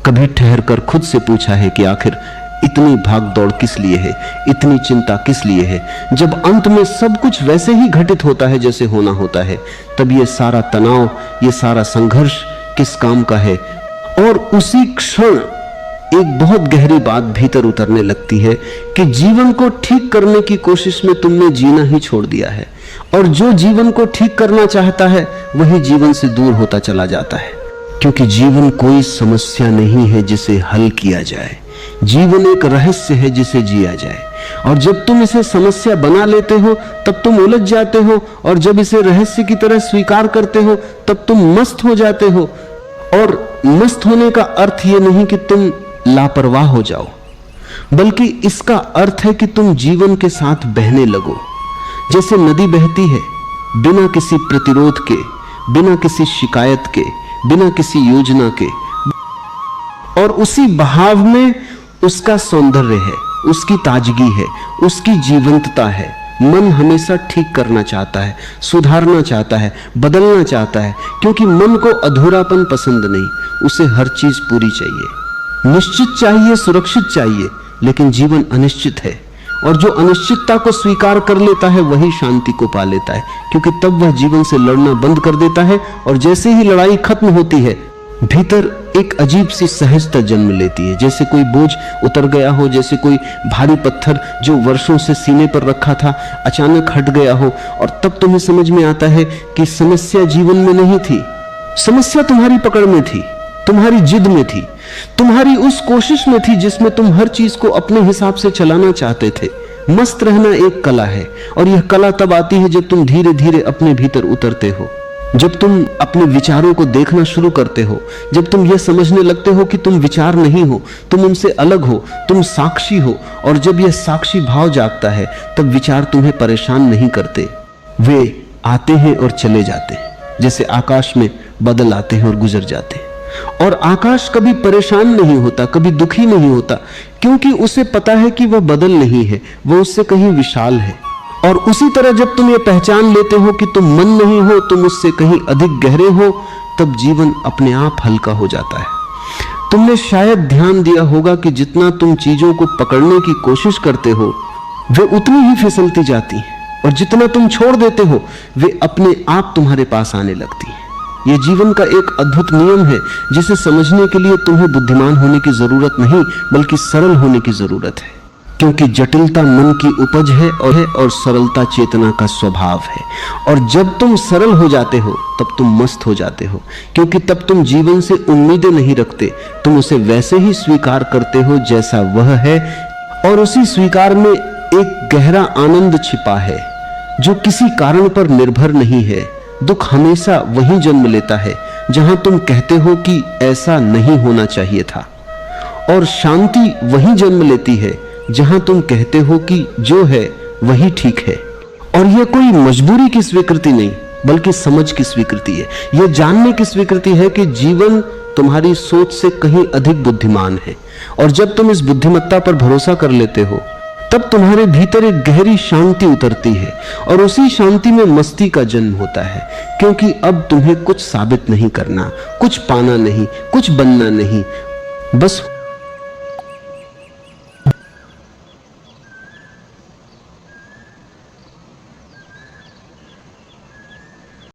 कभी ठहर कर खुद से पूछा है कि आखिर इतनी भाग दौड़ किस लिए है, इतनी चिंता किस लिए है? जब अंत में सब कुछ वैसे ही घटित होता है जैसे होना होता है, तब ये सारा तनाव, ये सारा संघर्ष किस काम का है? और उसी क्षण एक बहुत गहरी बात भीतर उतरने लगती है कि जीवन को ठीक करने की कोशिश में तुमने जीना ही छोड़ दिया है, और जो जीवन को ठीक करना चाहता है वही जीवन से दूर होता चला जाता है। क्योंकि जीवन कोई समस्या नहीं है जिसे हल किया जाए, जीवन एक रहस्य है जिसे जिया जाए। और जब तुम इसे समस्या बना लेते हो तब तुम उलझ जाते हो, और जब इसे रहस्य की तरह स्वीकार करते हो तब तुम मस्त हो जाते हो। और मस्त होने का अर्थ ये नहीं कि तुम लापरवाह हो जाओ, बल्कि इसका अर्थ है कि तुम जीवन के साथ बहने लगो। जैसे नदी बहती है बिना किसी प्रतिरोध के, बिना किसी शिकायत के, बिना किसी योजना के, और उसी बहाव में उसका सौंदर्य है, उसकी ताजगी है, उसकी जीवंतता है। मन हमेशा ठीक करना चाहता है, सुधारना चाहता है, बदलना चाहता है, क्योंकि मन को अधूरापन पसंद नहीं, उसे हर चीज पूरी चाहिए, निश्चित चाहिए, सुरक्षित चाहिए। लेकिन जीवन अनिश्चित है, और जो अनिश्चितता को स्वीकार कर लेता है वही शांति को पा लेता है, क्योंकि तब वह जीवन से लड़ना बंद कर देता है। और जैसे ही लड़ाई खत्म होती है, भीतर एक अजीब सी सहजता जन्म लेती है, जैसे कोई बोझ उतर गया हो, जैसे कोई भारी पत्थर जो वर्षों से सीने पर रखा था अचानक हट गया हो। और तब तुम्हें समझ में आता है कि समस्या जीवन में नहीं थी, समस्या तुम्हारी पकड़ में थी, तुम्हारी जिद में थी, तुम्हारी उस कोशिश में थी जिसमें तुम हर चीज को अपने हिसाब से चलाना चाहते थे। मस्त रहना एक कला है, और यह कला तब आती है जब तुम धीरे धीरे अपने भीतर उतरते हो, जब तुम अपने विचारों को देखना शुरू करते हो, जब तुम यह समझने लगते हो कि तुम विचार नहीं हो, तुम उनसे अलग हो, तुम साक्षी हो। और जब यह साक्षी भाव जागता है तब विचार तुम्हें परेशान नहीं करते, वे आते हैं और चले जाते हैं, जैसे आकाश में बादल आते हैं और गुजर जाते हैं। और आकाश कभी परेशान नहीं होता, कभी दुखी नहीं होता, क्योंकि उसे पता है कि वह बदल नहीं है, वह उससे कहीं विशाल है। और उसी तरह जब तुम ये पहचान लेते हो कि तुम मन नहीं हो, तुम उससे कहीं अधिक गहरे हो, तब जीवन अपने आप हल्का हो जाता है। तुमने शायद ध्यान दिया होगा कि जितना तुम चीजों को पकड़ने की कोशिश करते हो वे उतनी ही फिसलती जाती हैं, और जितना तुम छोड़ देते हो वे अपने आप तुम्हारे पास आने लगती हैं। यह जीवन का एक अद्भुत नियम है, जिसे समझने के लिए तुम्हें बुद्धिमान होने की जरूरत नहीं, बल्कि सरल होने की जरूरत है। क्योंकि जटिलता मन की उपज है और सरलता चेतना का स्वभाव है। और जब तुम सरल हो जाते हो तब तुम मस्त हो जाते हो, क्योंकि तब तुम जीवन से उम्मीदें नहीं रखते, तुम उसे वैसे ही स्वीकार करते हो जैसा वह है। और उसी स्वीकार में एक गहरा आनंद छिपा है जो किसी कारण पर निर्भर नहीं है। दुख हमेशा वहीं जन्म लेता है जहां तुम कहते हो कि ऐसा नहीं होना चाहिए था, और शांति वहीं जन्म लेती है जहां तुम कहते हो कि जो है वही ठीक है। और यह कोई मजबूरी की स्वीकृति नहीं, बल्कि समझ की स्वीकृति है। यह जानने की स्वीकृति है कि जीवन तुम्हारी सोच से कहीं अधिक बुद्धिमान है। और जब तुम इस बुद्धिमत्ता पर भरोसा कर लेते हो तब तुम्हारे भीतर एक गहरी शांति उतरती है, और उसी शांति में मस्ती का जन्म होता है। क्योंकि अब तुम्हें कुछ साबित नहीं करना, कुछ पाना नहीं, कुछ बनना नहीं, बस